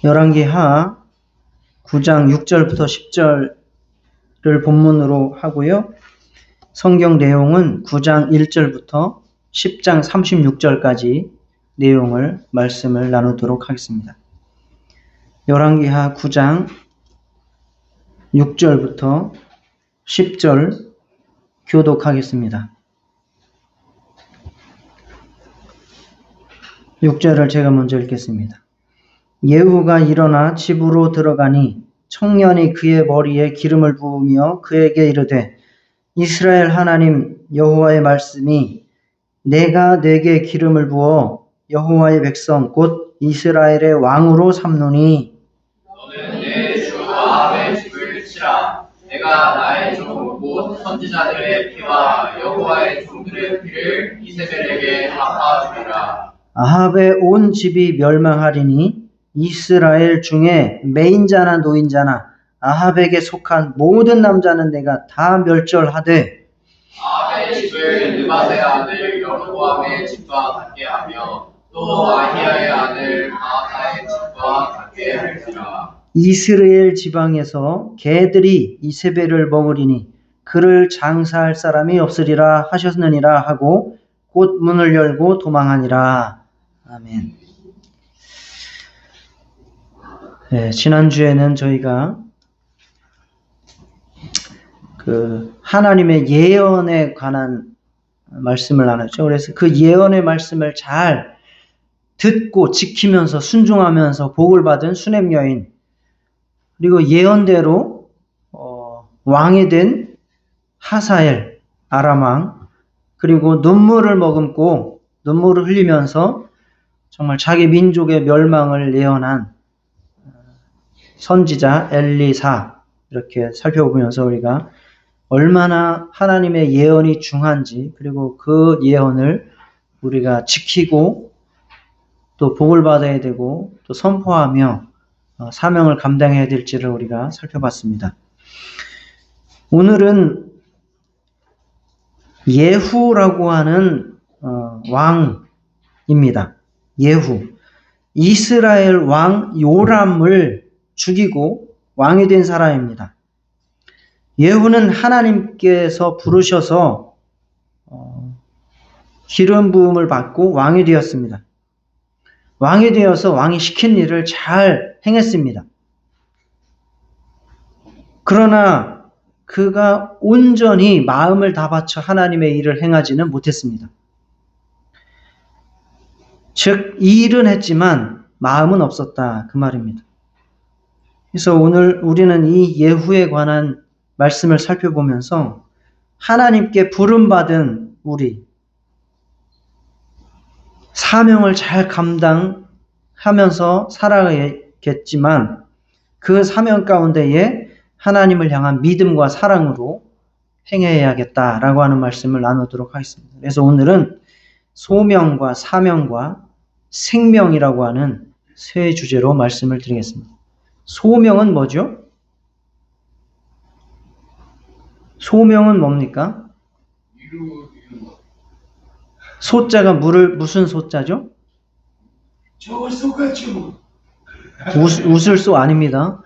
열왕기하 9장 6절부터 10절을 본문으로 하고요. 성경 내용은 9장 1절부터 10장 36절까지 내용을 말씀을 나누도록 하겠습니다. 열왕기하 9장 6절부터 10절 교독하겠습니다. 6절을 제가 먼저 읽겠습니다. 예후가 일어나 집으로 들어가니 청년이 그의 머리에 기름을 부으며 그에게 이르되 이스라엘 하나님 여호와의 말씀이 내가 내게 기름을 부어 여호와의 백성 곧 이스라엘의 왕으로 삼노니 너는 내 주 아합의 집을 치라. 내가 나의 종 곧 선지자들의 피와 여호와의 종들의 피를 이세벨에게 갚아주리라. 아합의 온 집이 멸망하리니 이스라엘 중에 매인자나 노인자나 아합에게 속한 모든 남자는 내가 다 멸절하되 아합의 집을 느바세 아들 여로보암의 집과 같게 하며 또 아히야의 아들 바하사의 집과 같게 할지라. 이스라엘 지방에서 개들이 이세벨을 먹으리니 그를 장사할 사람이 없으리라 하셨느니라 하고 곧 문을 열고 도망하니라. 아멘. 네, 지난주에는 저희가 하나님의 예언에 관한 말씀을 나눴죠. 그래서 그 예언의 말씀을 잘 듣고 지키면서 순종하면서 복을 받은 수넴 여인, 그리고 예언대로 왕이 된 하사엘 아람 왕, 그리고 눈물을 머금고 눈물을 흘리면서 정말 자기 민족의 멸망을 예언한 선지자 엘리사, 이렇게 살펴보면서 우리가 얼마나 하나님의 예언이 중한지, 그리고 그 예언을 우리가 지키고 또 복을 받아야 되고 또 선포하며 사명을 감당해야 될지를 우리가 살펴봤습니다. 오늘은 예후라고 하는 왕입니다. 예후. 이스라엘 왕 요람을 죽이고 왕이 된 사람입니다. 예후는 하나님께서 부르셔서 기름 부음을 받고 왕이 되었습니다. 왕이 되어서 왕이 시킨 일을 잘 행했습니다. 그러나 그가 온전히 마음을 다 바쳐 하나님의 일을 행하지는 못했습니다. 즉, 이 일은 했지만 마음은 없었다, 그 말입니다. 그래서 오늘 우리는 이 예후에 관한 말씀을 살펴보면서 하나님께 부름받은 우리, 사명을 잘 감당하면서 살아가겠지만 그 사명 가운데에 하나님을 향한 믿음과 사랑으로 행해야겠다라고 하는 말씀을 나누도록 하겠습니다. 그래서 오늘은 소명과 사명과 생명이라고 하는 세 주제로 말씀을 드리겠습니다. 소명은 뭐죠? 소명은 뭡니까? 소자가 무슨 소자죠? 저걸 쏘가지고 웃을 소 아닙니다.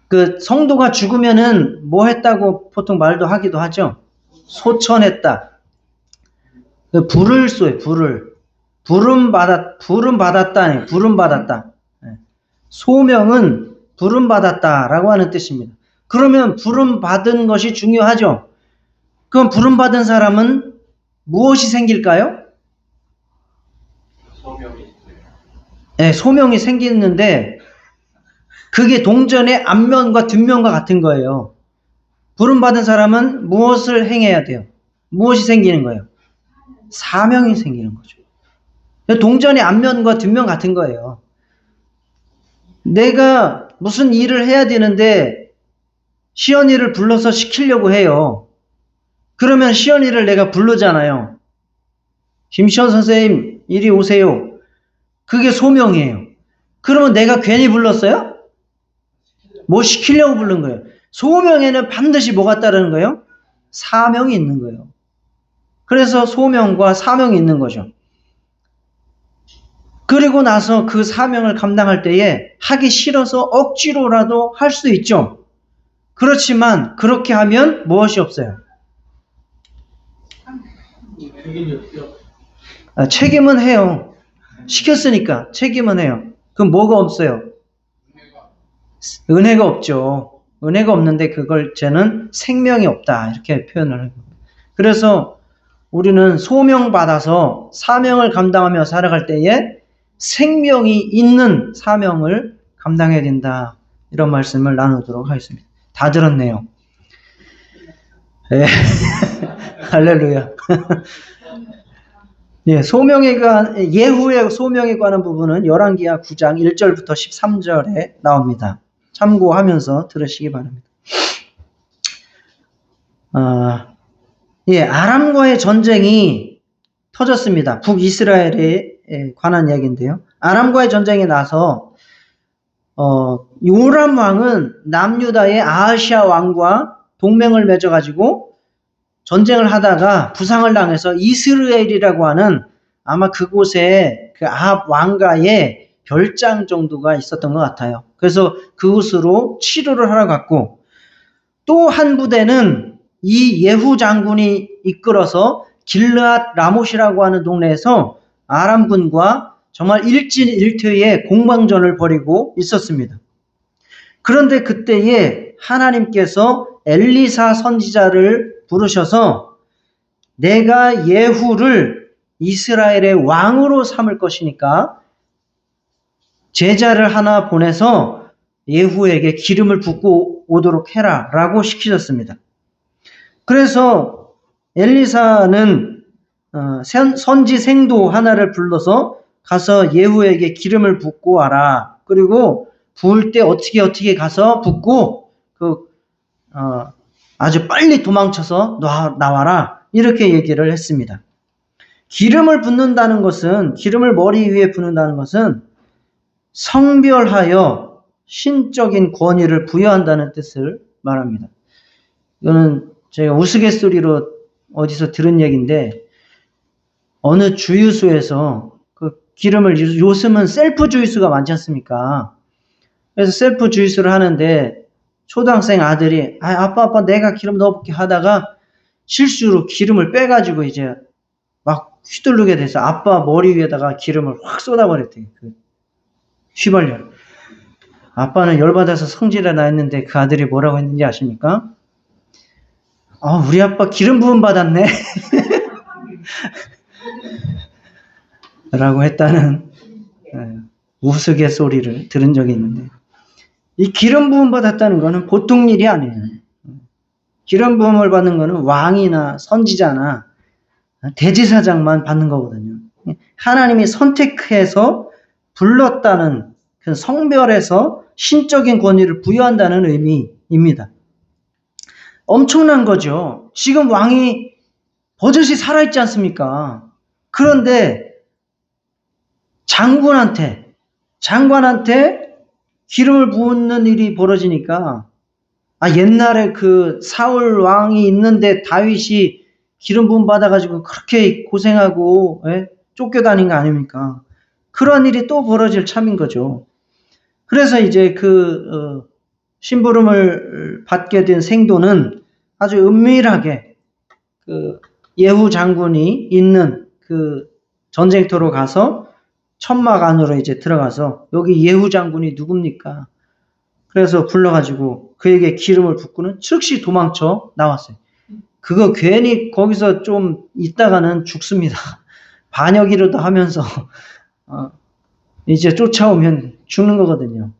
그 성도가 죽으면은 뭐 했다고 보통 말도 하기도 하죠. 소천했다. 불을 쏘요. 부름 받았다. 소명은 부름 받았다라고 하는 뜻입니다. 그러면 부름 받은 것이 중요하죠. 그럼 부름 받은 사람은 무엇이 생길까요? 네, 소명이 생기는데 그게 동전의 앞면과 뒷면과 같은 거예요. 부름 받은 사람은 무엇을 행해야 돼요? 무엇이 생기는 거예요? 사명이 생기는 거죠. 동전의 앞면과 뒷면 같은 거예요. 내가 무슨 일을 해야 되는데 시연이를 불러서 시키려고 해요. 그러면 시연이를 내가 부르잖아요. 김시연 선생님 이리 오세요. 그게 소명이에요. 그러면 내가 괜히 불렀어요? 뭐 시키려고 부른 거예요. 소명에는 반드시 뭐가 따르는 거예요? 사명이 있는 거예요. 그래서 소명과 사명이 있는 거죠. 그리고 나서 그 사명을 감당할 때에 하기 싫어서 억지로라도 할 수 있죠. 그렇지만 그렇게 하면 무엇이 없어요? 책임은 해요. 시켰으니까 책임은 해요. 그럼 뭐가 없어요? 은혜가 없죠. 은혜가 없는데 그걸 쟤는 생명이 없다 이렇게 표현을 해요. 그래서 우리는 소명받아서 사명을 감당하며 살아갈 때에 생명이 있는 사명을 감당해야 된다. 이런 말씀을 나누도록 하겠습니다. 다 들었네요. 네. 할렐루야. 예, 예후의 소명에 관한 부분은 열왕기하 9장 1절부터 13절에 나옵니다. 참고하면서 들으시기 바랍니다. 아람과의 전쟁이 터졌습니다. 북이스라엘에 관한 이야기인데요. 아람과의 전쟁이 나서 요람 왕은 남유다의 아하시아 왕과 동맹을 맺어가지고 전쟁을 하다가 부상을 당해서 이스라엘이라고 하는 아마 그곳에 그 아합 왕가의 별장 정도가 있었던 것 같아요. 그래서 그곳으로 치료를 하러 갔고, 또 한 부대는 이 예후 장군이 이끌어서 길르앗 라못이라고 하는 동네에서 아람군과 정말 일진일퇴의 공방전을 벌이고 있었습니다. 그런데 그때에 하나님께서 엘리사 선지자를 부르셔서 내가 예후를 이스라엘의 왕으로 삼을 것이니까 제자를 하나 보내서 예후에게 기름을 붓고 오도록 해라 라고 시키셨습니다. 그래서 엘리사는 선지 생도 하나를 불러서 가서 예후에게 기름을 붓고 와라. 그리고 부을 때 어떻게 가서 붓고 아주 빨리 도망쳐서 나와라. 이렇게 얘기를 했습니다. 기름을 붓는다는 것은, 기름을 머리 위에 붓는다는 것은 성별하여 신적인 권위를 부여한다는 뜻을 말합니다. 이거는 제가 우스갯소리로 어디서 들은 얘기인데, 어느 주유소에서 그 기름을, 요즘은 셀프 주유소가 많지 않습니까? 그래서 셀프 주유소를 하는데 초등학생 아들이 아빠 내가 기름 넣어볼게 하다가 실수로 기름을 빼가지고 이제 막 휘두르게 돼서 아빠 머리 위에다가 기름을 확 쏟아버렸대요. 휘발유. 아빠는 열받아서 성질을 냈는데 그 아들이 뭐라고 했는지 아십니까? 우리 아빠 기름 부음 받았네. 라고 했다는 우스갯소리를 들은 적이 있는데, 이 기름 부음 받았다는 것은 보통 일이 아니에요. 기름 부음을 받는 것은 왕이나 선지자나 대제사장만 받는 거거든요. 하나님이 선택해서 불렀다는 그 성별에서 신적인 권위를 부여한다는 의미입니다. 엄청난 거죠. 지금 왕이 버젓이 살아있지 않습니까? 그런데 장관한테 기름을 붓는 일이 벌어지니까, 옛날에 그 사울 왕이 있는데 다윗이 기름 부음 받아가지고 그렇게 고생하고 쫓겨다닌 거 아닙니까? 그런 일이 또 벌어질 참인 거죠. 그래서 이제 심부름을 받게 된 생도는 아주 은밀하게 그 예후 장군이 있는 그 전쟁터로 가서 천막 안으로 이제 들어가서 여기 예후 장군이 누굽니까? 그래서 불러가지고 그에게 기름을 붓고는 즉시 도망쳐 나왔어요. 그거 괜히 거기서 좀 있다가는 죽습니다. 반역이라도 하면서 이제 쫓아오면 죽는 거거든요.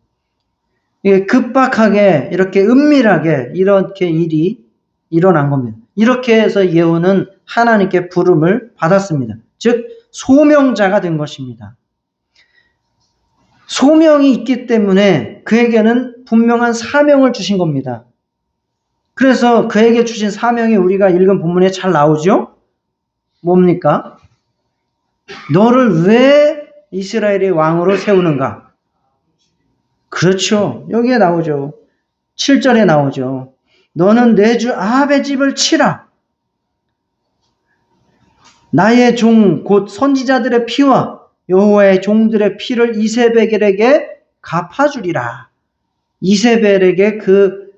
이게 급박하게 이렇게 은밀하게 이렇게 일이 일어난 겁니다. 이렇게 해서 예후는 하나님께 부름을 받았습니다. 즉 소명자가 된 것입니다. 소명이 있기 때문에 그에게는 분명한 사명을 주신 겁니다. 그래서 그에게 주신 사명이 우리가 읽은 본문에 잘 나오죠? 뭡니까? 너를 왜 이스라엘의 왕으로 세우는가? 그렇죠. 여기에 나오죠. 7절에 나오죠. 너는 내 주 아합의 집을 치라. 나의 종 곧 선지자들의 피와 여호와의 종들의 피를 이세벨에게 갚아주리라. 이세벨에게 그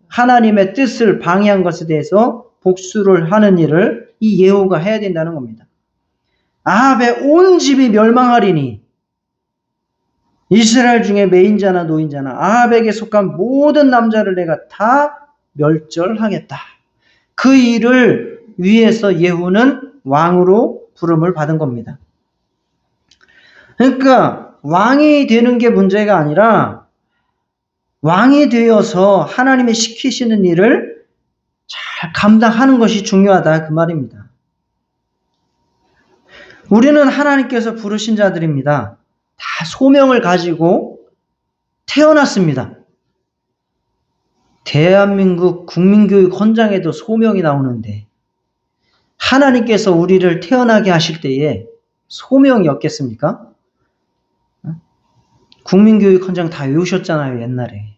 하나님의 뜻을 방해한 것에 대해서 복수를 하는 일을 이 예후가 해야 된다는 겁니다. 아합의 온 집이 멸망하리니 이스라엘 중에 매인자나 노인자나 아합에게 속한 모든 남자를 내가 다 멸절하겠다. 그 일을 위해서 예후는 왕으로 부름을 받은 겁니다. 그러니까 왕이 되는 게 문제가 아니라 왕이 되어서 하나님이 시키시는 일을 잘 감당하는 것이 중요하다 그 말입니다. 우리는 하나님께서 부르신 자들입니다. 다 소명을 가지고 태어났습니다. 대한민국 국민교육 헌장에도 소명이 나오는데 하나님께서 우리를 태어나게 하실 때에 소명이 없겠습니까? 국민교육 헌장 다 외우셨잖아요, 옛날에.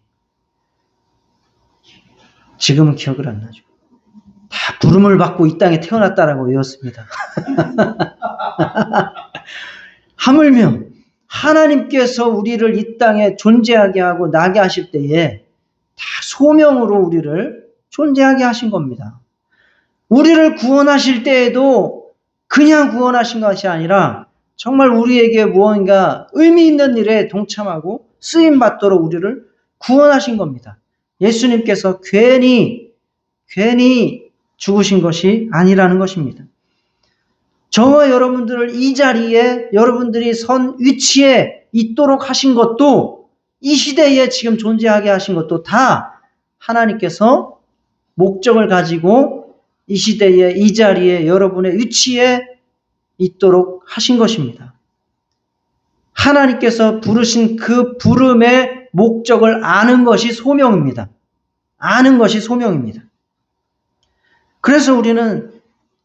지금은 기억을 안 나죠. 다 부름을 받고 이 땅에 태어났다라고 외웠습니다. 하물며 하나님께서 우리를 이 땅에 존재하게 하고 나게 하실 때에 다 소명으로 우리를 존재하게 하신 겁니다. 우리를 구원하실 때에도 그냥 구원하신 것이 아니라 정말 우리에게 무언가 의미 있는 일에 동참하고 쓰임받도록 우리를 구원하신 겁니다. 예수님께서 괜히 죽으신 것이 아니라는 것입니다. 저와 여러분들을 이 자리에 여러분들이 선 위치에 있도록 하신 것도 이 시대에 지금 존재하게 하신 것도 다 하나님께서 목적을 가지고 이 시대에 이 자리에 여러분의 위치에 있도록 하신 것입니다. 하나님께서 부르신 그 부름의 목적을 아는 것이 소명입니다. 아는 것이 소명입니다. 그래서 우리는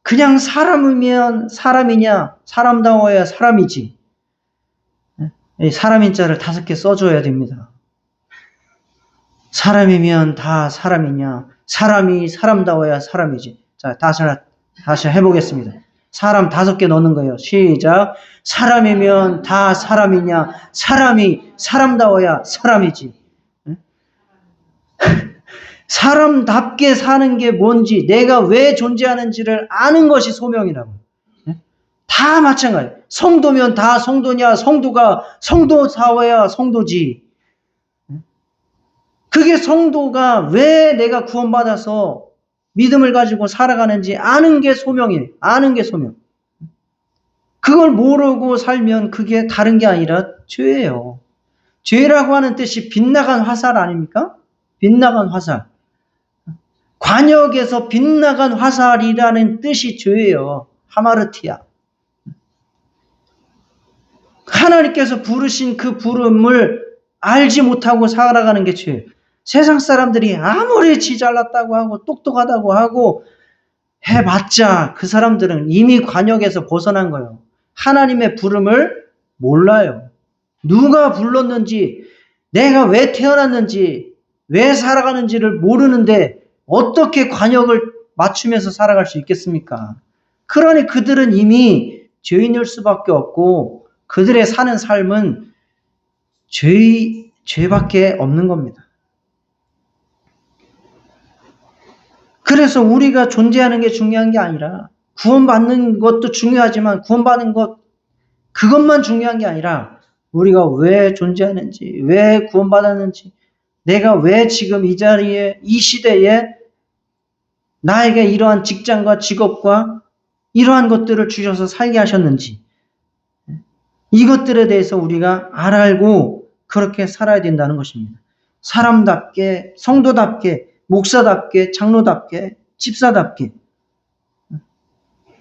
그냥 사람이면 사람이냐, 사람다워야 사람이지. 사람인 자를 5개 써줘야 됩니다. 사람이면 다 사람이냐, 사람이 사람다워야 사람이지. 자, 다시 해보겠습니다. 사람 5개 넣는 거예요. 시작. 사람이면 다 사람이냐, 사람이 사람다워야 사람이지. 사람답게 사는 게 뭔지, 내가 왜 존재하는지를 아는 것이 소명이라고. 다 마찬가지. 성도면 다 성도냐, 성도가 성도사워야 성도지. 그게 성도가 왜 내가 구원받아서 믿음을 가지고 살아가는지 아는 게 소명이에요. 아는 게 소명. 그걸 모르고 살면 그게 다른 게 아니라 죄예요. 죄라고 하는 뜻이 빗나간 화살 아닙니까? 빗나간 화살. 관역에서 빗나간 화살이라는 뜻이 죄예요. 하마르티아. 하나님께서 부르신 그 부름을 알지 못하고 살아가는 게 죄예요. 세상 사람들이 아무리 지 잘났다고 하고 똑똑하다고 하고 해봤자 그 사람들은 이미 관역에서 벗어난 거예요. 하나님의 부름을 몰라요. 누가 불렀는지, 내가 왜 태어났는지, 왜 살아가는지를 모르는데 어떻게 관역을 맞추면서 살아갈 수 있겠습니까? 그러니 그들은 이미 죄인일 수밖에 없고 그들의 사는 삶은 죄밖에 없는 겁니다. 그래서 우리가 존재하는 게 중요한 게 아니라 구원받는 것도 중요하지만 구원받는 것 그것만 중요한 게 아니라 우리가 왜 존재하는지, 왜 구원받았는지, 내가 왜 지금 이 자리에, 이 시대에 나에게 이러한 직장과 직업과 이러한 것들을 주셔서 살게 하셨는지 이것들에 대해서 우리가 알고 그렇게 살아야 된다는 것입니다. 사람답게, 성도답게, 목사답게, 장로답게, 집사답게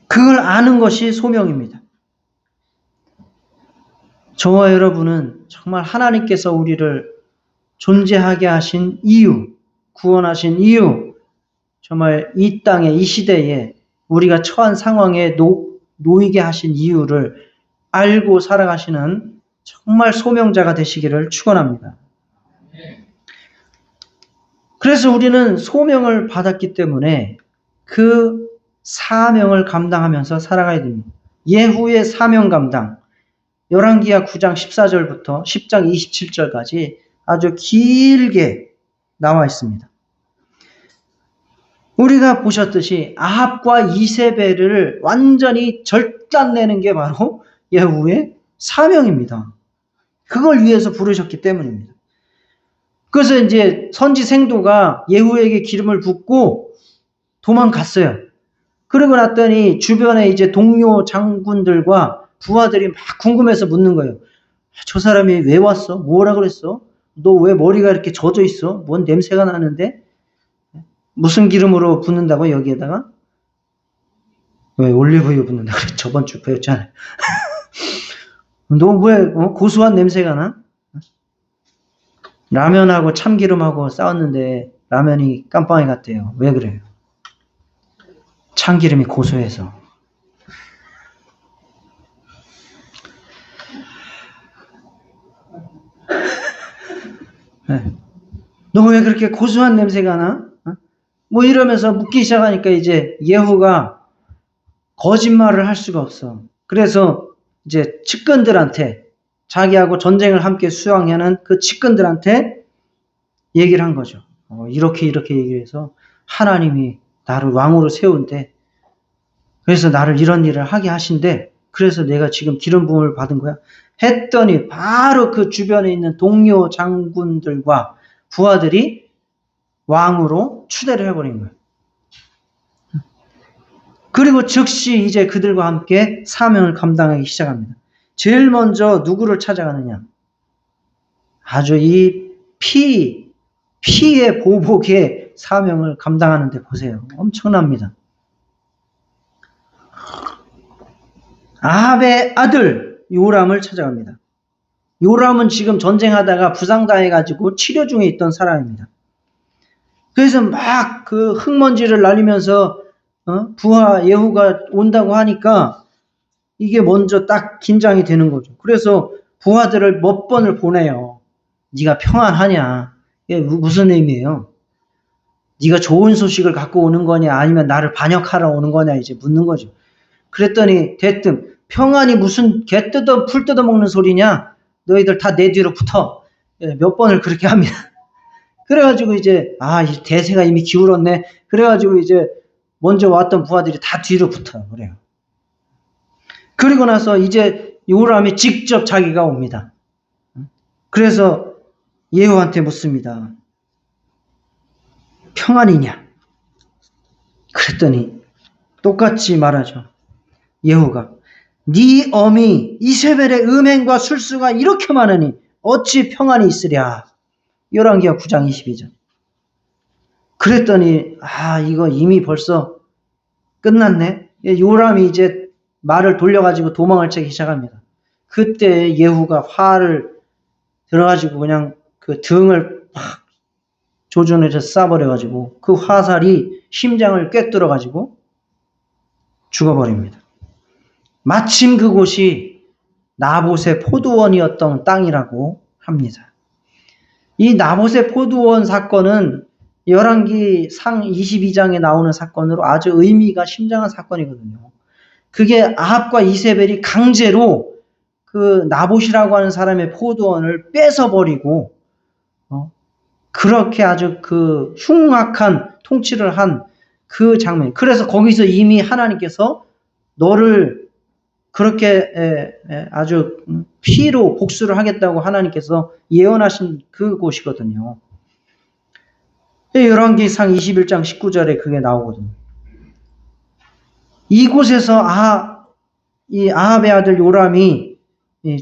그걸 아는 것이 소명입니다. 저와 여러분은 정말 하나님께서 우리를 존재하게 하신 이유, 구원하신 이유, 정말 이 땅에, 이 시대에 우리가 처한 상황에 놓이게 하신 이유를 알고 살아가시는 정말 소명자가 되시기를 축원합니다. 그래서 우리는 소명을 받았기 때문에 그 사명을 감당하면서 살아가야 됩니다. 예후의 사명 감당, 열왕기하 9장 14절부터 10장 27절까지 아주 길게 나와 있습니다. 우리가 보셨듯이 아합과 이세벨을 완전히 절단내는 게 바로 예후의 사명입니다. 그걸 위해서 부르셨기 때문입니다. 그래서 이제 선지 생도가 예후에게 기름을 붓고 도망갔어요. 그러고 났더니 주변에 이제 동료 장군들과 부하들이 막 궁금해서 묻는 거예요. 저 사람이 왜 왔어? 뭐라 그랬어? 너 왜 머리가 이렇게 젖어 있어? 뭔 냄새가 나는데? 무슨 기름으로 붓는다고 여기에다가? 왜 올리브유 붓는다고 그래? 저번 주 배웠잖아요. 너 왜 고소한 냄새가 나? 라면하고 참기름하고 싸웠는데 라면이 깜빵이 갔대요. 왜 그래요? 참기름이 고소해서. 네. 너 왜 그렇게 고소한 냄새가 나? 뭐 이러면서 묻기 시작하니까 이제 예후가 거짓말을 할 수가 없어. 그래서 이제 측근들한테 자기하고 전쟁을 함께 수행하는 그 측근들한테 얘기를 한 거죠. 이렇게 얘기를 해서 하나님이 나를 왕으로 세운대. 그래서 나를 이런 일을 하게 하신대. 그래서 내가 지금 기름 부음을 받은 거야. 했더니 바로 그 주변에 있는 동료 장군들과 부하들이 왕으로 추대를 해버린 거예요. 그리고 즉시 이제 그들과 함께 사명을 감당하기 시작합니다. 제일 먼저 누구를 찾아가느냐? 아주 이 피의 보복의 사명을 감당하는데 보세요. 엄청납니다. 아합의 아들 요람을 찾아갑니다. 요람은 지금 전쟁하다가 부상당해가지고 치료 중에 있던 사람입니다. 그래서 막 그 흙먼지를 날리면서 부하 예후가 온다고 하니까 이게 먼저 딱 긴장이 되는 거죠. 그래서 부하들을 몇 번을 보내요. 네가 평안하냐? 이게 무슨 의미예요? 네가 좋은 소식을 갖고 오는 거냐 아니면 나를 반역하러 오는 거냐 이제 묻는 거죠. 그랬더니 대뜸 평안이 무슨 개 뜯어 풀 뜯어 먹는 소리냐? 너희들 다 내 뒤로 붙어. 몇 번을 그렇게 합니다. 그래가지고 이제 이 대세가 이미 기울었네. 그래가지고 이제 먼저 왔던 부하들이 다 뒤로 붙어요. 그래요. 그리고 나서 이제 요람이 직접 자기가 옵니다. 그래서 예후한테 묻습니다. 평안이냐? 그랬더니 똑같이 말하죠. 예후가 네 어미 이세벨의 음행과 술수가 이렇게 많으니 어찌 평안이 있으랴. 열왕기하 9장 22절. 그랬더니 이거 이미 벌써 끝났네. 요람이 이제 말을 돌려가지고 도망을 치기 시작합니다. 그때 예후가 화를 들어가지고 그냥 그 등을 팍 조준해서 쏴버려가지고 그 화살이 심장을 꿰뚫어가지고 죽어버립니다. 마침 그곳이 나봇의 포도원이었던 땅이라고 합니다. 이 나봇의 포도원 사건은 열왕기 상 22장에 나오는 사건으로 아주 의미가 심장한 사건이거든요. 그게 아합과 이세벨이 강제로 그 나봇이라고 하는 사람의 포도원을 뺏어버리고 그렇게 아주 그 흉악한 통치를 한 그 장면. 그래서 거기서 이미 하나님께서 너를 그렇게 아주 피로 복수를 하겠다고 하나님께서 예언하신 그곳이거든요. 열왕기상 21장 19절에 그게 나오거든요. 이곳에서 이 아합의 아들 요람이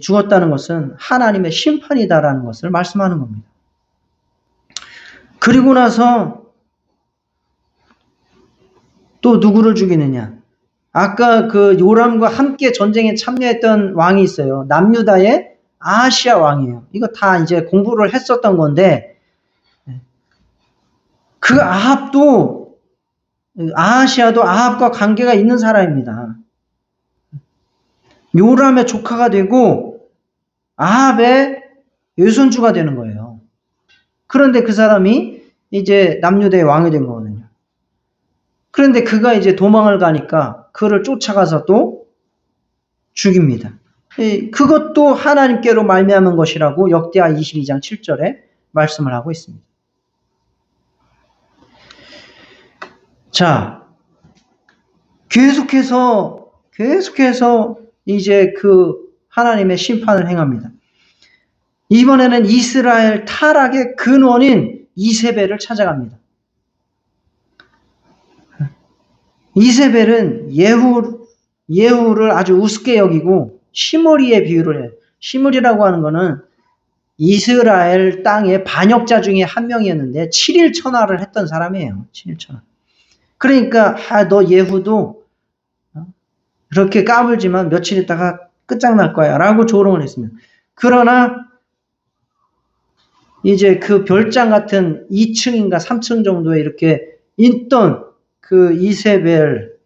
죽었다는 것은 하나님의 심판이다라는 것을 말씀하는 겁니다. 그리고 나서 또 누구를 죽이느냐? 아까 그 요람과 함께 전쟁에 참여했던 왕이 있어요. 남유다의 아하시아 왕이에요. 이거 다 이제 공부를 했었던 건데 그 아하시아도 아합과 관계가 있는 사람입니다. 요람의 조카가 되고 아합의 외손주가 되는 거예요. 그런데 그 사람이 이제 남유다의 왕이 된 거거든요. 그런데 그가 이제 도망을 가니까 그를 쫓아가서 또 죽입니다. 그것도 하나님께로 말미암은 것이라고 역대하 22장 7절에 말씀을 하고 있습니다. 자, 계속해서 이제 그 하나님의 심판을 행합니다. 이번에는 이스라엘 타락의 근원인 이세벨을 찾아갑니다. 이세벨은 예후를 아주 우습게 여기고 시므리에 비유를 해요. 시므리라고 하는 거는 이스라엘 땅의 반역자 중에 한 명이었는데 7일 천하를 했던 사람이에요. 7일 천하. 그러니까 너 예후도 그렇게 까불지만 며칠 있다가 끝장날 거야 라고 조롱을 했습니다. 그러나 이제 그 별장 같은 2층인가 3층 정도에 이렇게 있던 그 이세벨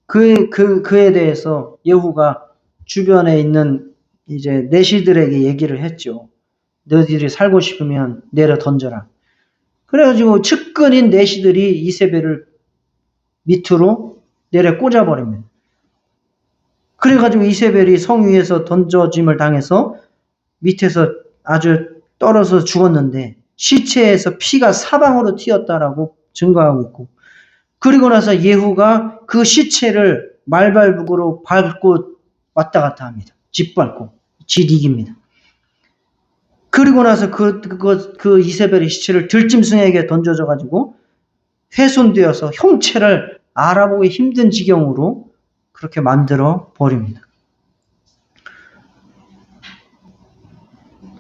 그에 대해서 예후가 주변에 있는 이제 내시들에게 얘기를 했죠. 너희들이 살고 싶으면 내려 던져라. 그래가지고 측근인 내시들이 이세벨을 밑으로 내려 꽂아버립니다. 그래가지고 이세벨이 성 위에서 던져짐을 당해서 밑에서 아주 떨어져 죽었는데 시체에서 피가 사방으로 튀었다라고 증거하고 있고, 그리고 나서 예후가 그 시체를 말발굽으로 밟고 왔다 갔다 합니다. 짓밟고 짓이깁니다. 그리고 나서 그 이세벨의 시체를 들짐승에게 던져져 가지고 훼손되어서 형체를 알아보기 힘든 지경으로 그렇게 만들어 버립니다.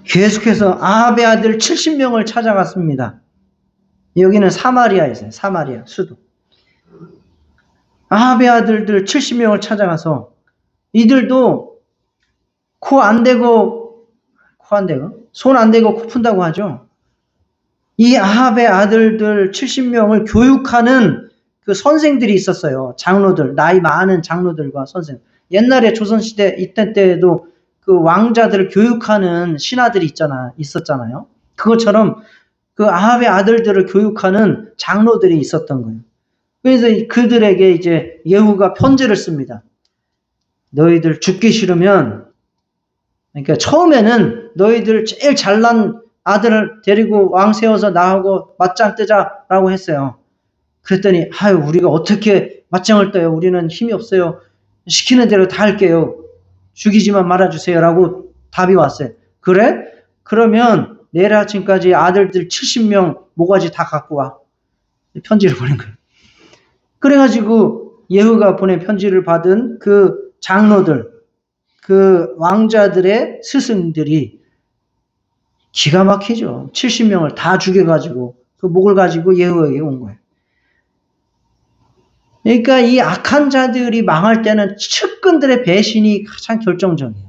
계속해서 아합의 아들 70명을 찾아갔습니다. 여기는 사마리아에서요. 사마리아 수도. 아합의 아들들 70명을 찾아가서 이들도 손 안 대고 코 푼다고 하죠. 이 아합의 아들들 70명을 교육하는 그 선생들이 있었어요. 장로들, 나이 많은 장로들과 선생. 옛날에 조선시대 이때 때에도 그 왕자들을 교육하는 신하들이 있었잖아요. 그것처럼 그 아합의 아들들을 교육하는 장로들이 있었던 거예요. 그래서 그들에게 이제 예후가 편지를 씁니다. 너희들 죽기 싫으면, 그러니까 처음에는 너희들 제일 잘난 아들을 데리고 왕 세워서 나하고 맞짱 뜨자라고 했어요. 그랬더니 우리가 어떻게 맞짱을 떠요? 우리는 힘이 없어요. 시키는 대로 다 할게요. 죽이지만 말아주세요 라고 답이 왔어요. 그래? 그러면 내일 아침까지 아들들 70명 모가지 다 갖고 와. 편지를 보낸 거예요. 그래가지고 예후가 보낸 편지를 받은 그 장로들, 그 왕자들의 스승들이 기가 막히죠. 70명을 다 죽여가지고 그 목을 가지고 예후에게 온 거예요. 그러니까 이 악한 자들이 망할 때는 측근들의 배신이 가장 결정적이에요.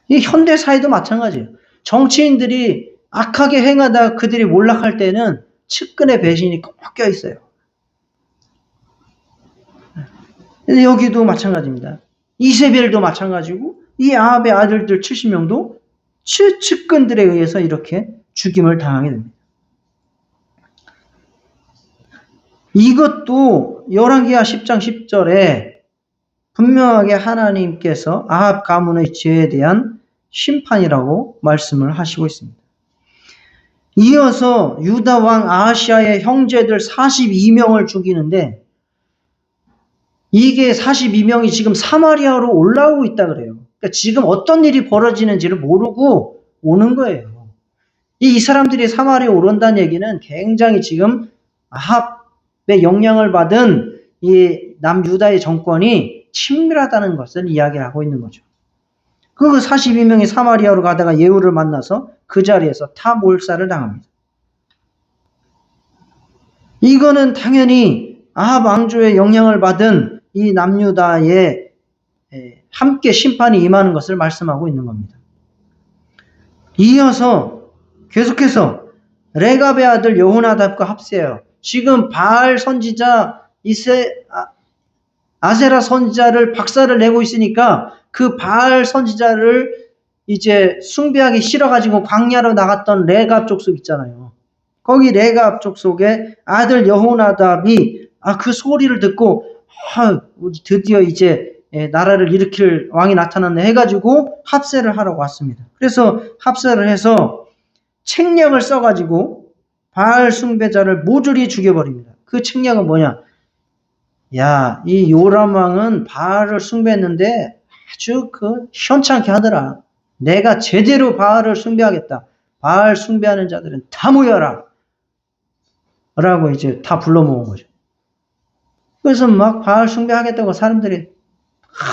이 현대 사회도 마찬가지예요. 정치인들이 악하게 행하다가 그들이 몰락할 때는 측근의 배신이 꺾여 있어요. 여기도 마찬가지입니다. 이세벨도 마찬가지고 이 아합의 아들들 70명도 측근들에 의해서 이렇게 죽임을 당하게 됩니다. 이것도 열왕기하 10장 10절에 분명하게 하나님께서 아합 가문의 죄에 대한 심판이라고 말씀을 하시고 있습니다. 이어서 유다 왕 아하시아의 형제들 42명을 죽이는데 이게 42명이 지금 사마리아로 올라오고 있다 그래요. 그러니까 지금 어떤 일이 벌어지는지를 모르고 오는 거예요. 이 사람들이 사마리아에 오른다는 얘기는 굉장히 지금 아합의 영향을 받은 이 남유다의 정권이 친밀하다는 것을 이야기를 하고 있는 거죠. 그 42명이 사마리아로 가다가 예후를 만나서 그 자리에서 다 몰살을 당합니다. 이거는 당연히 아합 왕조의 영향을 받은 이 남유다에 함께 심판이 임하는 것을 말씀하고 있는 겁니다. 이어서 계속해서 레갑의 아들 여호나답과 합세해요. 지금 바알 선지자 아세라 선지자를 박살을 내고 있으니까 그 바알 선지자를 이제 숭배하기 싫어가지고 광야로 나갔던 레갑 족속 있잖아요. 거기 레갑 족속의 아들 여호나답이 그 소리를 듣고 드디어 이제 나라를 일으킬 왕이 나타났네 해가지고 합세를 하라고 왔습니다. 그래서 합세를 해서 책략을 써가지고 바알 숭배자를 모조리 죽여버립니다. 그 책략은 뭐냐? 야, 이 요람 왕은 바알을 숭배했는데 아주 현찮게 하더라. 내가 제대로 바알을 숭배하겠다. 바알 숭배하는 자들은 다 모여라. 라고 이제 다 불러 모은 거죠. 그래서 막 바알 숭배하겠다고 사람들이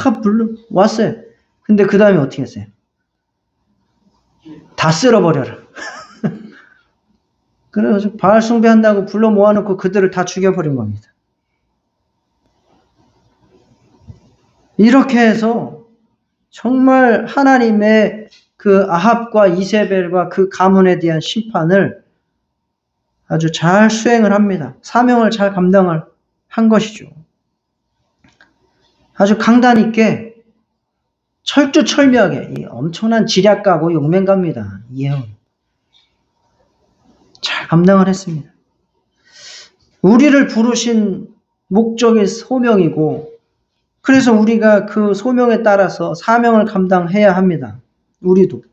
다 불러 왔어요. 근데 그 다음에 어떻게 했어요? 다 쓸어버려라. 그래서 바알 숭배한다고 불러 모아놓고 그들을 다 죽여버린 겁니다. 이렇게 해서 정말 하나님의 그 아합과 이세벨과 그 가문에 대한 심판을 아주 잘 수행을 합니다. 사명을 잘 감당을 한 것이죠. 아주 강단 있게 철두철미하게 이 엄청난 지략가고 용맹가입니다. 예언. 잘 감당을 했습니다. 우리를 부르신 목적이 소명이고 그래서 우리가 그 소명에 따라서 사명을 감당해야 합니다. 우리도.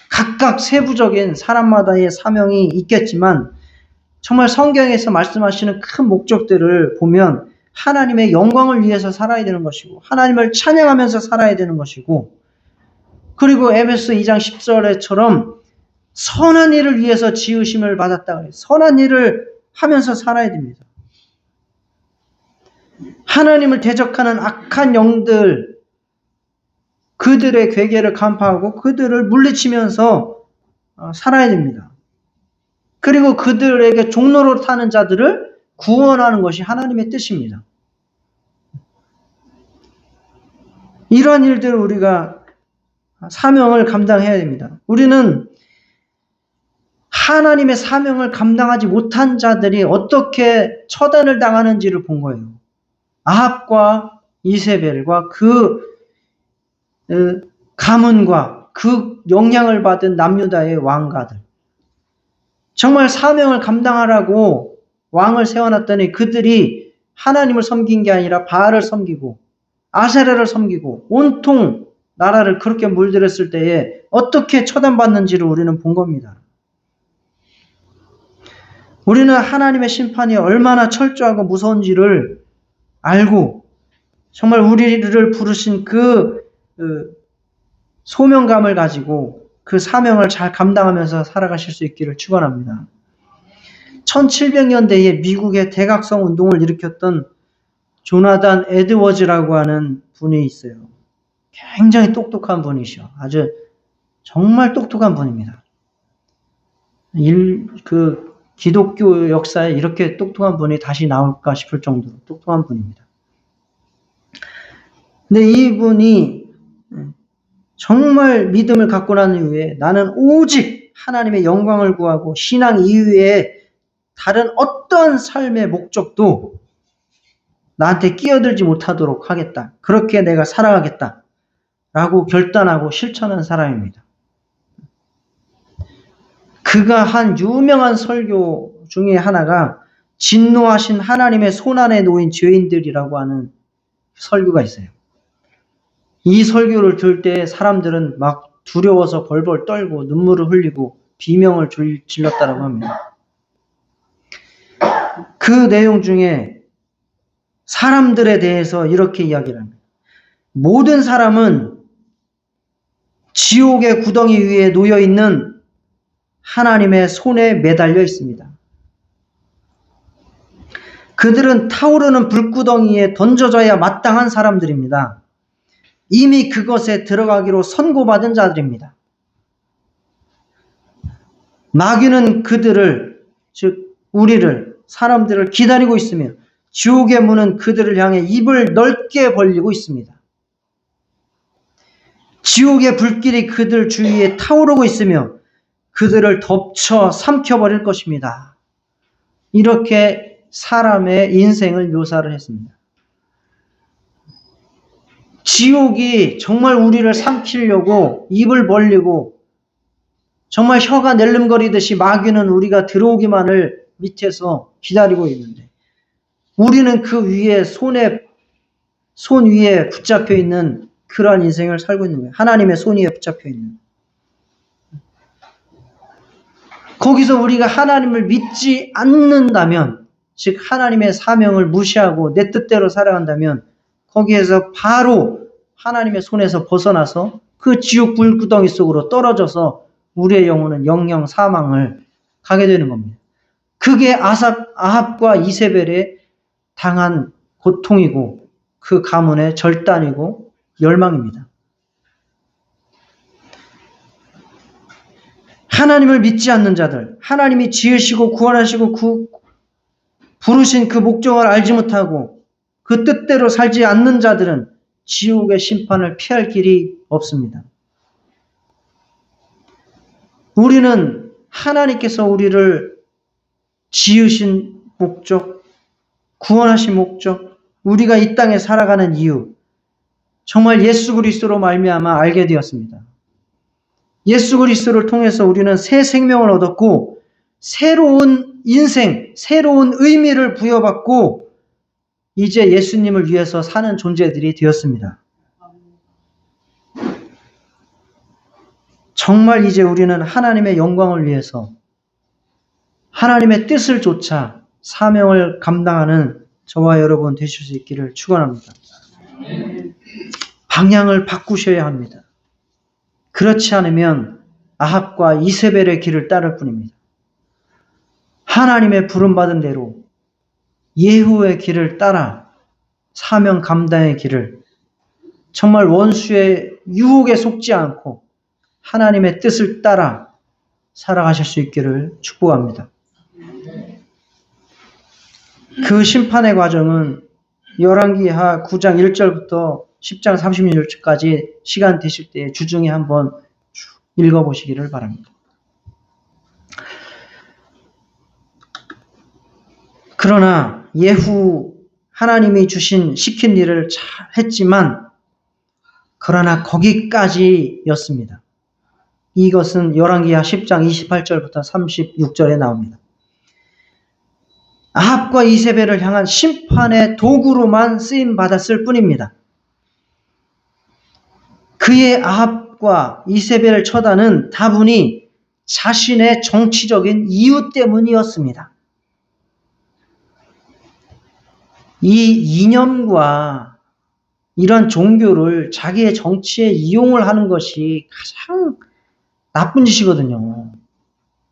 각각 세부적인 사람마다의 사명이 있겠지만 정말 성경에서 말씀하시는 큰 목적들을 보면 하나님의 영광을 위해서 살아야 되는 것이고 하나님을 찬양하면서 살아야 되는 것이고 그리고 에베소 2장 10절에처럼 선한 일을 위해서 지으심을 받았다. 선한 일을 하면서 살아야 됩니다. 하나님을 대적하는 악한 영들 그들의 괴계를 간파하고 그들을 물리치면서 살아야 됩니다. 그리고 그들에게 종로로 타는 자들을 구원하는 것이 하나님의 뜻입니다. 이러한 일들을 우리가 사명을 감당해야 됩니다. 우리는 하나님의 사명을 감당하지 못한 자들이 어떻게 처단을 당하는지를 본 거예요. 아합과 이세벨과 그 가문과 그 영향을 받은 남유다의 왕가들. 정말 사명을 감당하라고 왕을 세워놨더니 그들이 하나님을 섬긴 게 아니라 바알을 섬기고 아세라를 섬기고 온통 나라를 그렇게 물들였을 때에 어떻게 처단받는지를 우리는 본 겁니다. 우리는 하나님의 심판이 얼마나 철저하고 무서운지를 알고 정말 우리를 부르신 그 소명감을 가지고 그 사명을 잘 감당하면서 살아가실 수 있기를 축원합니다. 1700년대에 미국의 대각성 운동을 일으켰던 조나단 에드워즈라고 하는 분이 있어요. 굉장히 똑똑한 분이셔. 아주 정말 똑똑한 분입니다. 기독교 역사에 이렇게 똑똑한 분이 다시 나올까 싶을 정도로 똑똑한 분입니다. 근데 이분이 정말 믿음을 갖고 난 이후에 나는 오직 하나님의 영광을 구하고 신앙 이외에 다른 어떤 삶의 목적도 나한테 끼어들지 못하도록 하겠다. 그렇게 내가 살아가겠다. 라고 결단하고 실천한 사람입니다. 그가 한 유명한 설교 중에 하나가 진노하신 하나님의 손안에 놓인 죄인들이라고 하는 설교가 있어요. 이 설교를 들을 때 사람들은 막 두려워서 벌벌 떨고 눈물을 흘리고 비명을 질렀다고 합니다. 그 내용 중에 사람들에 대해서 이렇게 이야기를 합니다. 모든 사람은 지옥의 구덩이 위에 놓여있는 하나님의 손에 매달려 있습니다. 그들은 타오르는 불구덩이에 던져져야 마땅한 사람들입니다. 이미 그것에 들어가기로 선고받은 자들입니다. 마귀는 그들을, 즉 우리를, 사람들을 기다리고 있으며 지옥의 문은 그들을 향해 입을 넓게 벌리고 있습니다. 지옥의 불길이 그들 주위에 타오르고 있으며 그들을 덮쳐 삼켜버릴 것입니다. 이렇게 사람의 인생을 묘사를 했습니다. 지옥이 정말 우리를 삼키려고 입을 벌리고 정말 혀가 낼름거리듯이 마귀는 우리가 들어오기만을 밑에서 기다리고 있는데 우리는 그 위에 손에 손 위에 붙잡혀 있는 그러한 인생을 살고 있는 거예요. 하나님의 손 위에 붙잡혀 있는. 거기서 우리가 하나님을 믿지 않는다면, 즉 하나님의 사명을 무시하고 내 뜻대로 살아간다면 거기에서 바로 하나님의 손에서 벗어나서 그 지옥 불구덩이 속으로 떨어져서 우리의 영혼은 영영 사망을 가게 되는 겁니다. 그게 아합과 이세벨의 당한 고통이고 그 가문의 절단이고 멸망입니다. 하나님을 믿지 않는 자들, 하나님이 지으시고 구원하시고 부르신 그 목적을 알지 못하고 그 뜻대로 살지 않는 자들은 지옥의 심판을 피할 길이 없습니다. 우리는 하나님께서 우리를 지으신 목적, 구원하신 목적, 우리가 이 땅에 살아가는 이유, 정말 예수 그리스도로 말미암아 알게 되었습니다. 예수 그리스도를 통해서 우리는 새 생명을 얻었고 새로운 인생, 새로운 의미를 부여받고 이제 예수님을 위해서 사는 존재들이 되었습니다. 정말 이제 우리는 하나님의 영광을 위해서 하나님의 뜻을 좇아 사명을 감당하는 저와 여러분 되실 수 있기를 축원합니다. 방향을 바꾸셔야 합니다. 그렇지 않으면 아합과 이세벨의 길을 따를 뿐입니다. 하나님의 부름받은 대로 예후의 길을 따라 사명 감당의 길을 정말 원수의 유혹에 속지 않고 하나님의 뜻을 따라 살아가실 수 있기를 축복합니다. 그 심판의 과정은 열왕기하 9장 1절부터 10장 36절까지 시간 되실 때 주중에 한번 읽어보시기를 바랍니다. 그러나 예후 하나님이 시킨 일을 잘 했지만 그러나 거기까지였습니다. 이것은 열왕기하 10장 28절부터 36절에 나옵니다. 아합과 이세벨을 향한 심판의 도구로만 쓰임받았을 뿐입니다. 그의 아합과 이세벨 처단은 다분히 자신의 정치적인 이유 때문이었습니다. 이 이념과 이런 종교를 자기의 정치에 이용을 하는 것이 가장 나쁜 짓이거든요.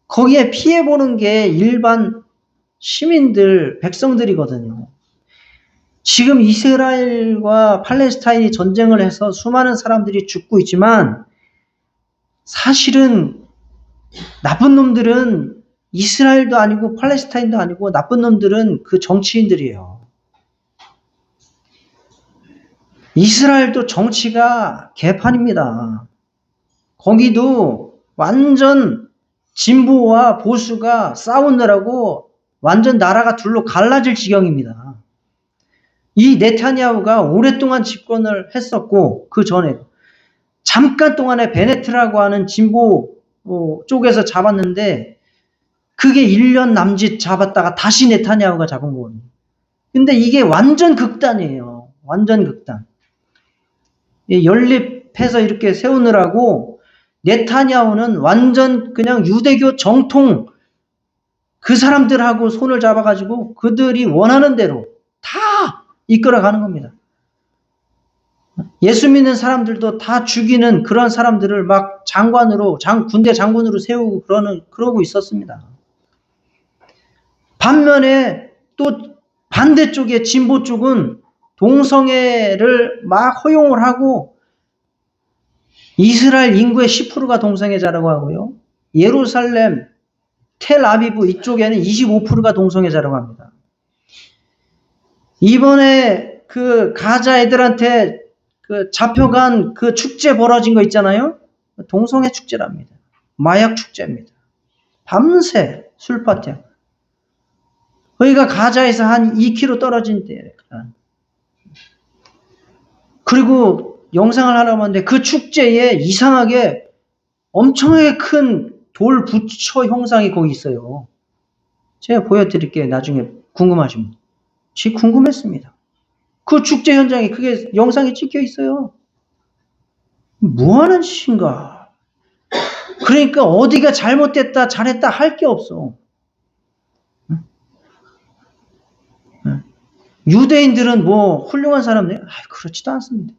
거기에 피해보는 게 일반 시민들, 백성들이거든요. 지금 이스라엘과 팔레스타인이 전쟁을 해서 수많은 사람들이 죽고 있지만 사실은 나쁜 놈들은 이스라엘도 아니고 팔레스타인도 아니고 나쁜 놈들은 그 정치인들이에요. 이스라엘도 정치가 개판입니다. 거기도 완전 진보와 보수가 싸우느라고 완전 나라가 둘로 갈라질 지경입니다. 이 네타냐후가 오랫동안 집권을 했었고 그 전에 잠깐 동안에 베네트라고 하는 진보 쪽에서 잡았는데 그게 1년 남짓 잡았다가 다시 네타냐후가 잡은 거거든요. 근데 이게 완전 극단이에요. 완전 극단. 연립해서 이렇게 세우느라고 네타냐후는 완전 그냥 유대교 정통 그 사람들하고 손을 잡아가지고 그들이 원하는 대로 다 이끌어가는 겁니다. 예수 믿는 사람들도 다 죽이는 그런 사람들을 막 장관으로, 군대 장군으로 세우고 그러고 있었습니다. 반면에 또 반대쪽에 진보 쪽은 동성애를 막 허용을 하고 이스라엘 인구의 10%가 동성애자라고 하고요. 예루살렘, 텔아비브 이쪽에는 25%가 동성애자라고 합니다. 이번에 그 가자 애들한테 그 잡혀간 그 축제 벌어진 거 있잖아요. 동성애 축제랍니다. 마약 축제입니다. 밤새 술 파티야. 거기가 가자에서 한 2km 떨어진 데. 그리고 영상을 하나 봤는데 그 축제에 이상하게 엄청나게 큰 돌 부처 형상이 거기 있어요. 제가 보여드릴게요. 나중에 궁금하시면. 궁금했습니다. 그 축제 현장에 그게 영상이 찍혀 있어요. 뭐 하는 짓인가? 그러니까 어디가 잘못됐다, 잘했다 할 게 없어. 유대인들은 뭐 훌륭한 사람들, 그렇지도 않습니다.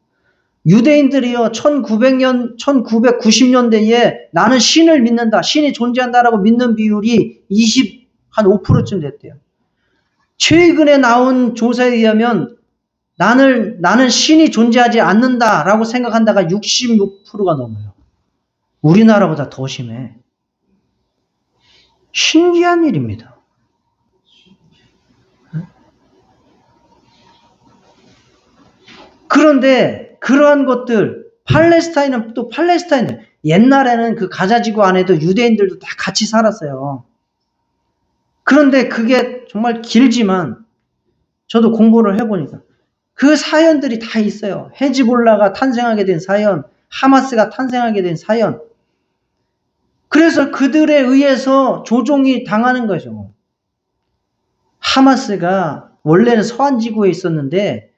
유대인들이요, 1990년대에 나는 신을 믿는다, 신이 존재한다라고 믿는 비율이 5%쯤 됐대요. 최근에 나온 조사에 의하면 나는 신이 존재하지 않는다라고 생각한다가 66%가 넘어요. 우리나라보다 더 심해. 신기한 일입니다. 그런데 그러한 것들, 팔레스타인은 또 팔레스타인들, 옛날에는 그 가자지구 안에도 유대인들도 다 같이 살았어요. 그런데 그게 정말 길지만 저도 공부를 해보니까 그 사연들이 다 있어요. 헤즈볼라가 탄생하게 된 사연, 하마스가 탄생하게 된 사연. 그래서 그들에 의해서 조종이 당하는 거죠. 하마스가 원래는 서한지구에 있었는데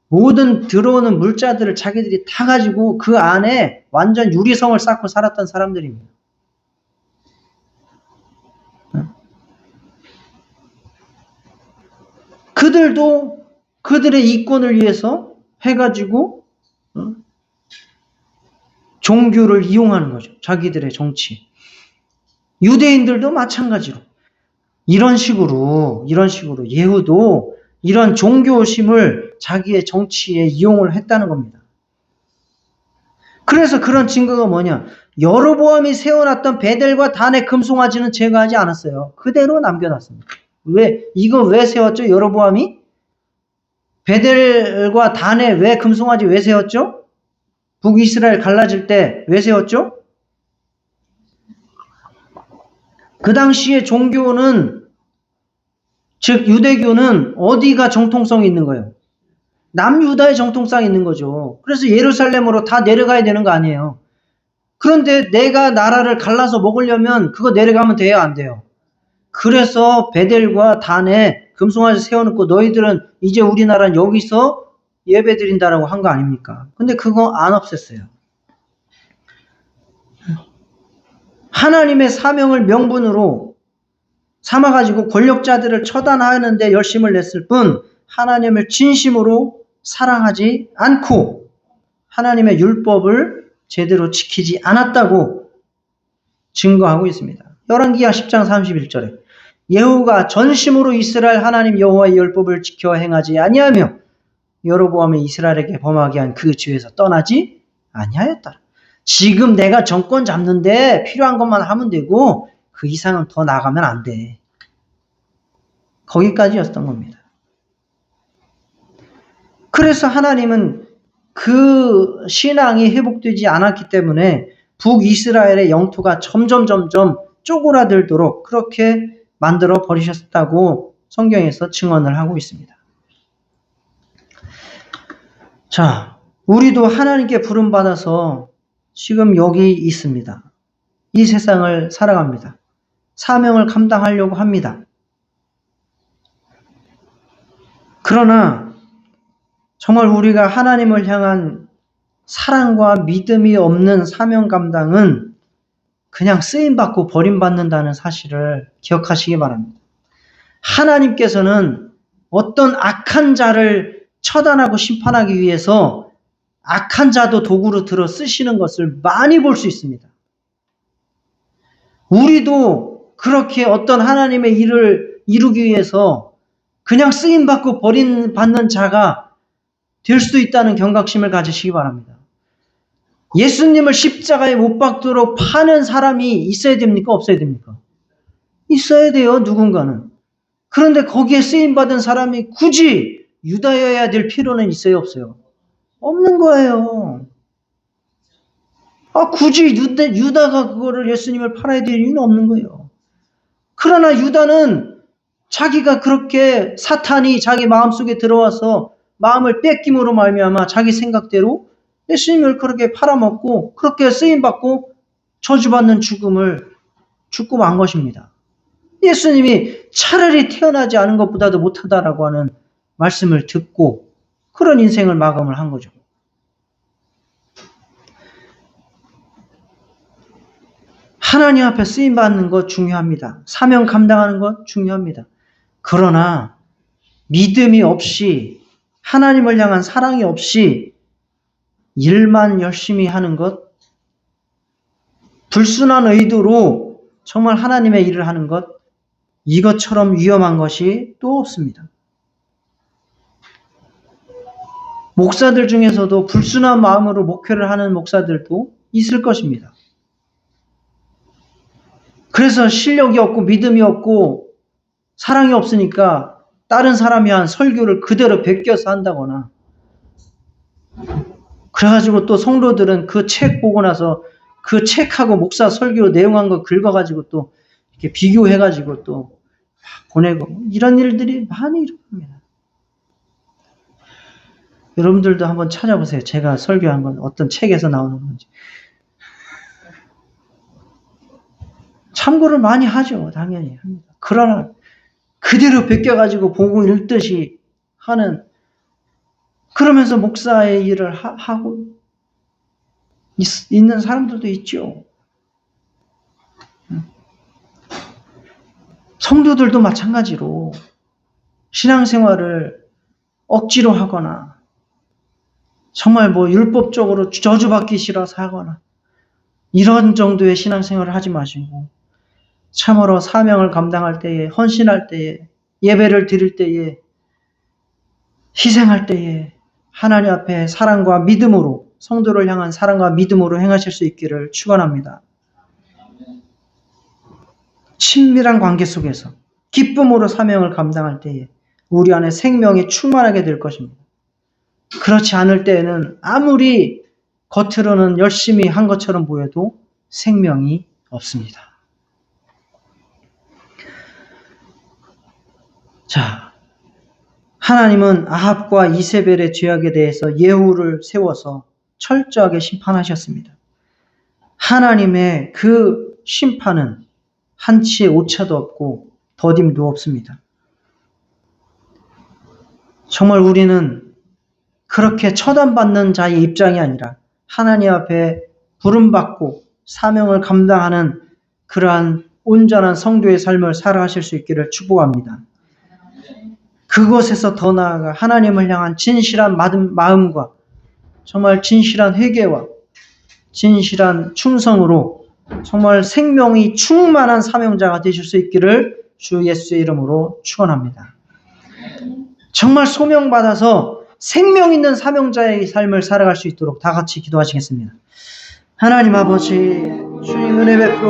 모든 들어오는 물자들을 자기들이 다 가지고 그 안에 완전 유리성을 쌓고 살았던 사람들입니다. 그들도 그들의 이권을 위해서 해가지고 종교를 이용하는 거죠. 자기들의 정치. 유대인들도 마찬가지로 이런 식으로 예후도 이런 종교심을 자기의 정치에 이용을 했다는 겁니다. 그래서 그런 증거가 뭐냐? 여로보암이 세워놨던 베델과 단의 금송아지는 제거하지 않았어요. 그대로 남겨놨습니다. 이거 왜 세웠죠? 여로보암이? 베델과 단에 왜 금송아지 왜 세웠죠? 북이스라엘 갈라질 때 왜 세웠죠? 그 당시에 종교는, 즉 유대교는 어디가 정통성이 있는 거예요? 남유다의 정통성이 있는 거죠. 그래서 예루살렘으로 다 내려가야 되는 거 아니에요. 그런데 내가 나라를 갈라서 먹으려면 그거 내려가면 돼요, 안 돼요? 그래서 베델과 단에 금송아지 세워놓고 너희들은 이제 우리나라는 여기서 예배 드린다라고 한 거 아닙니까? 근데 그거 안 없앴어요. 하나님의 사명을 명분으로 삼아가지고 권력자들을 처단하는데 열심을 냈을 뿐 하나님을 진심으로 사랑하지 않고 하나님의 율법을 제대로 지키지 않았다고 증거하고 있습니다. 열왕기하 10장 31절에 예후가 전심으로 이스라엘 하나님 여호와의 율법을 지켜 행하지 아니하며 여로보암이 이스라엘에게 범하게 한 그 죄에서 떠나지 아니하였다. 지금 내가 정권 잡는데 필요한 것만 하면 되고 그 이상은 더 나가면 안 돼. 거기까지였던 겁니다. 그래서 하나님은 그 신앙이 회복되지 않았기 때문에 북이스라엘의 영토가 점점 쪼그라들도록 그렇게 만들어 버리셨다고 성경에서 증언을 하고 있습니다. 자, 우리도 하나님께 부름받아서 지금 여기 있습니다. 이 세상을 살아갑니다. 사명을 감당하려고 합니다. 그러나 정말 우리가 하나님을 향한 사랑과 믿음이 없는 사명 감당은 그냥 쓰임받고 버림받는다는 사실을 기억하시기 바랍니다. 하나님께서는 어떤 악한 자를 처단하고 심판하기 위해서 악한 자도 도구로 들어 쓰시는 것을 많이 볼 수 있습니다. 우리도 그렇게 어떤 하나님의 일을 이루기 위해서 그냥 쓰임받고 버림받는 자가 될 수도 있다는 경각심을 가지시기 바랍니다. 예수님을 십자가에 못 박도록 파는 사람이 있어야 됩니까? 없어야 됩니까? 있어야 돼요, 누군가는. 그런데 거기에 쓰임받은 사람이 굳이 유다여야 될 필요는 있어요, 없어요? 없는 거예요. 굳이 유다가 그거를 예수님을 팔아야 될 이유는 없는 거예요. 그러나 유다는 자기가 그렇게 사탄이 자기 마음속에 들어와서 마음을 뺏김으로 말미암아 자기 생각대로 예수님을 그렇게 팔아먹고 그렇게 쓰임받고 저주받는 죽음을 죽고 만 것입니다. 예수님이 차라리 태어나지 않은 것보다도 못하다라고 하는 말씀을 듣고 그런 인생을 마감을 한 거죠. 하나님 앞에 쓰임받는 것 중요합니다. 사명 감당하는 것 중요합니다. 그러나 믿음이 없이, 하나님을 향한 사랑이 없이 일만 열심히 하는 것, 불순한 의도로 정말 하나님의 일을 하는 것, 이것처럼 위험한 것이 또 없습니다. 목사들 중에서도 불순한 마음으로 목회를 하는 목사들도 있을 것입니다. 그래서 실력이 없고 믿음이 없고 사랑이 없으니까 다른 사람이 한 설교를 그대로 베껴서 한다거나, 그래가지고 또 성도들은 그 책 보고 나서 그 책하고 목사 설교 내용한 거 긁어가지고 또 이렇게 비교해가지고 또 보내고, 이런 일들이 많이 일어납니다. 여러분들도 한번 찾아보세요. 제가 설교한 건 어떤 책에서 나오는 건지. 참고를 많이 하죠. 당연히 합니다. 그러나 그대로 베껴가지고 보고 읽듯이 하는, 그러면서 목사의 일을 하고 있는 사람들도 있죠. 성도들도 마찬가지로 신앙생활을 억지로 하거나 정말 율법적으로 저주받기 싫어서 하거나 이런 정도의 신앙생활을 하지 마시고, 참으로 사명을 감당할 때에, 헌신할 때에, 예배를 드릴 때에, 희생할 때에 하나님 앞에 사랑과 믿음으로, 성도를 향한 사랑과 믿음으로 행하실 수 있기를 축원합니다. 친밀한 관계 속에서 기쁨으로 사명을 감당할 때에 우리 안에 생명이 충만하게 될 것입니다. 그렇지 않을 때에는 아무리 겉으로는 열심히 한 것처럼 보여도 생명이 없습니다. 자, 하나님은 아합과 이세벨의 죄악에 대해서 예후를 세워서 철저하게 심판하셨습니다. 하나님의 그 심판은 한치의 오차도 없고 더딤도 없습니다. 정말 우리는 그렇게 처단받는 자의 입장이 아니라 하나님 앞에 부름받고 사명을 감당하는 그러한 온전한 성도의 삶을 살아가실 수 있기를 축복합니다. 그것에서 더 나아가 하나님을 향한 진실한 마음과 정말 진실한 회개와 진실한 충성으로 정말 생명이 충만한 사명자가 되실 수 있기를 주 예수의 이름으로 축원합니다. 정말 소명받아서 생명 있는 사명자의 삶을 살아갈 수 있도록 다 같이 기도하시겠습니다. 하나님 아버지, 주님 은혜 베풀어